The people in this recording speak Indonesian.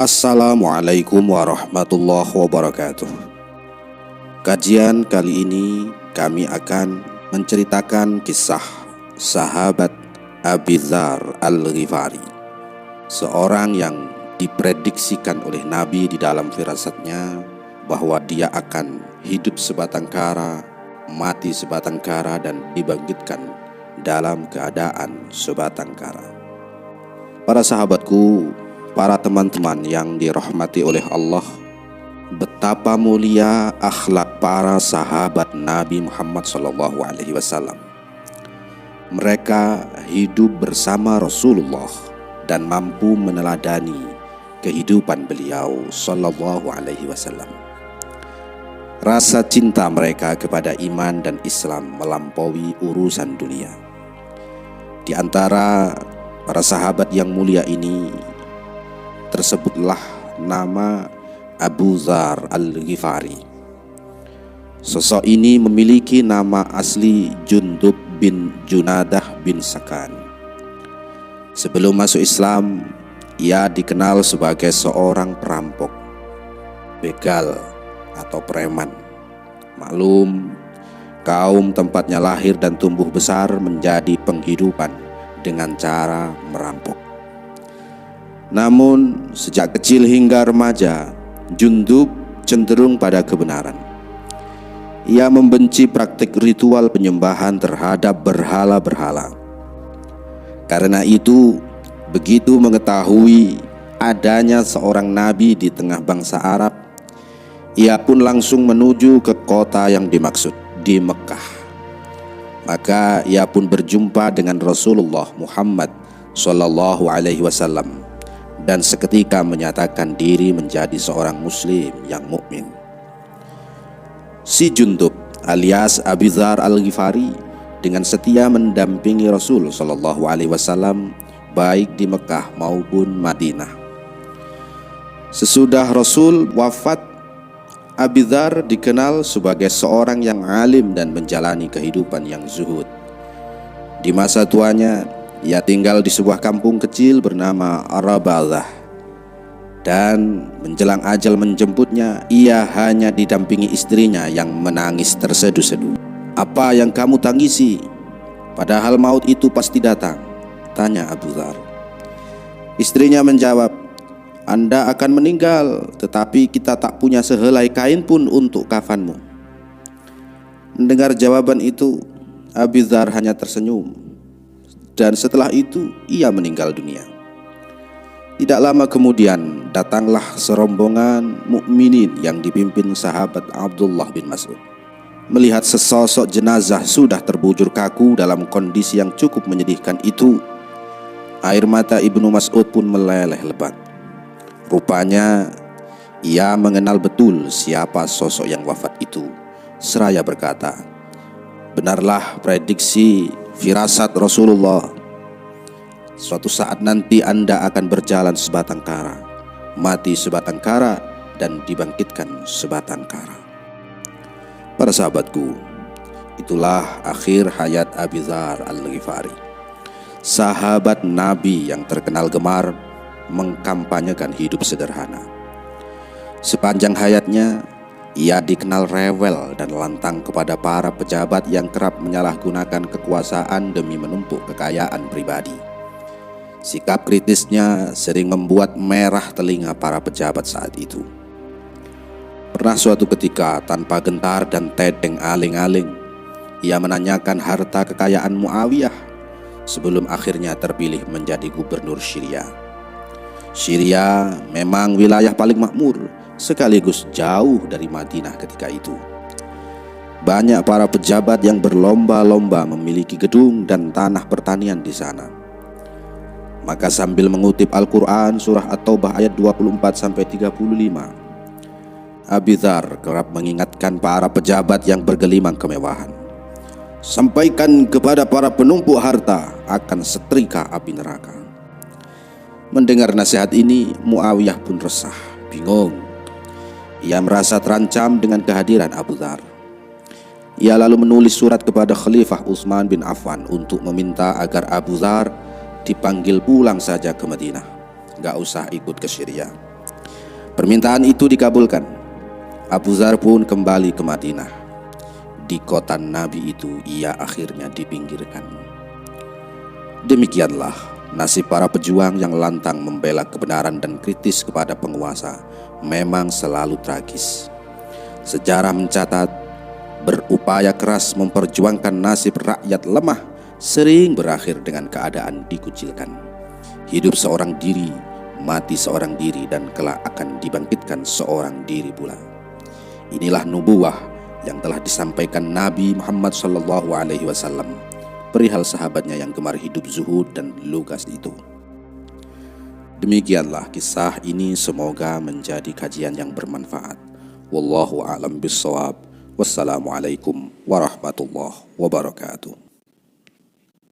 Assalamualaikum warahmatullahi wabarakatuh. Kajian kali ini kami akan menceritakan kisah sahabat Abi Dzar Al-Ghifari, seorang yang diprediksikan oleh Nabi di dalam firasatnya bahwa dia akan hidup sebatang kara, mati sebatang kara, dan dibangkitkan dalam keadaan sebatang kara. Para sahabatku, para teman-teman yang dirahmati oleh Allah, betapa mulia akhlak para sahabat Nabi Muhammad SAW. Mereka hidup bersama Rasulullah dan mampu meneladani kehidupan beliau SAW. Rasa cinta mereka kepada iman dan Islam melampaui urusan dunia. Di antara para sahabat yang mulia ini tersebutlah nama Abu Dzar Al-Ghifari. Sosok ini memiliki nama asli Jundub bin Junadah bin Sakan. Sebelum masuk Islam, ia dikenal sebagai seorang perampok, begal atau preman. Maklum, kaum tempatnya lahir dan tumbuh besar menjadi penghidupan dengan cara merampok. Namun sejak kecil hingga remaja, Jundub cenderung pada kebenaran. Ia membenci praktik ritual penyembahan terhadap berhala-berhala. Karena itu, begitu mengetahui adanya seorang nabi di tengah bangsa Arab, ia pun langsung menuju ke kota yang dimaksud, di Mekah. Maka ia pun berjumpa dengan Rasulullah Muhammad SAW dan seketika menyatakan diri menjadi seorang muslim yang mukmin. Si Jundub alias Abi Dzar Al-Ghifari dengan setia mendampingi Rasul SAW baik di Mekah maupun Madinah. Sesudah Rasul wafat, Abi Dzar dikenal sebagai seorang yang alim dan menjalani kehidupan yang zuhud. Di masa tuanya, ia tinggal di sebuah kampung kecil bernama Arabazah, dan menjelang ajal menjemputnya, ia hanya didampingi istrinya yang menangis terseduh-seduh. "Apa yang kamu tangisi? Padahal maut itu pasti datang," tanya Abu Dzar. Istrinya menjawab, "Anda akan meninggal, tetapi kita tak punya sehelai kain pun untuk kafanmu." Mendengar jawaban itu, Abi Dzar hanya tersenyum, dan setelah itu ia meninggal dunia. Tidak lama kemudian datanglah serombongan mukminin yang dipimpin sahabat Abdullah bin Mas'ud. Melihat sesosok jenazah sudah terbujur kaku dalam kondisi yang cukup menyedihkan itu, air mata Ibnu Mas'ud pun meleleh lebat. Rupanya ia mengenal betul siapa sosok yang wafat itu, seraya berkata, "Benarlah prediksi firasat Rasulullah. Suatu saat nanti Anda akan berjalan sebatang kara, mati sebatang kara, dan dibangkitkan sebatang kara." Para sahabatku, itulah akhir hayat Abi Dzar Al-Ghifari, sahabat Nabi yang terkenal gemar mengkampanyekan hidup sederhana. Sepanjang hayatnya, ia dikenal rewel dan lantang kepada para pejabat yang kerap menyalahgunakan kekuasaan demi menumpuk kekayaan pribadi. Sikap kritisnya sering membuat merah telinga para pejabat saat itu. Pernah suatu ketika, tanpa gentar dan tedeng aling-aling, ia menanyakan harta kekayaan Muawiyah sebelum akhirnya terpilih menjadi gubernur Syria. Syria memang wilayah paling makmur, sekaligus jauh dari Madinah ketika itu. Banyak para pejabat yang berlomba-lomba memiliki gedung dan tanah pertanian di sana. Maka sambil mengutip Al-Quran surah At-Taubah ayat 24-35, Abi Dzar kerap mengingatkan para pejabat yang bergelimang kemewahan, "Sampaikan kepada para penumpuk harta akan setrika api neraka." Mendengar nasihat ini, Muawiyah pun resah, bingung. Ia merasa terancam dengan kehadiran Abu Dzar. Ia lalu menulis surat kepada Khalifah Utsman bin Affan untuk meminta agar Abu Dzar dipanggil pulang saja ke Madinah, gak usah ikut ke Syria. Permintaan itu dikabulkan. Abu Dzar pun kembali ke Madinah. Di kota Nabi itu ia akhirnya dipinggirkan. Demikianlah nasib para pejuang yang lantang membela kebenaran dan kritis kepada penguasa memang selalu tragis. Sejarah mencatat, berupaya keras memperjuangkan nasib rakyat lemah sering berakhir dengan keadaan dikucilkan. Hidup seorang diri, mati seorang diri, dan kelak akan dibangkitkan seorang diri pula. Inilah nubuwah yang telah disampaikan Nabi Muhammad SAW perihal sahabatnya yang gemar hidup zuhud dan lugas itu. Demikianlah kisah ini, semoga menjadi kajian yang bermanfaat. Wallahu a'lam bishawab. Wassalamualaikum warahmatullahi wabarakatuh.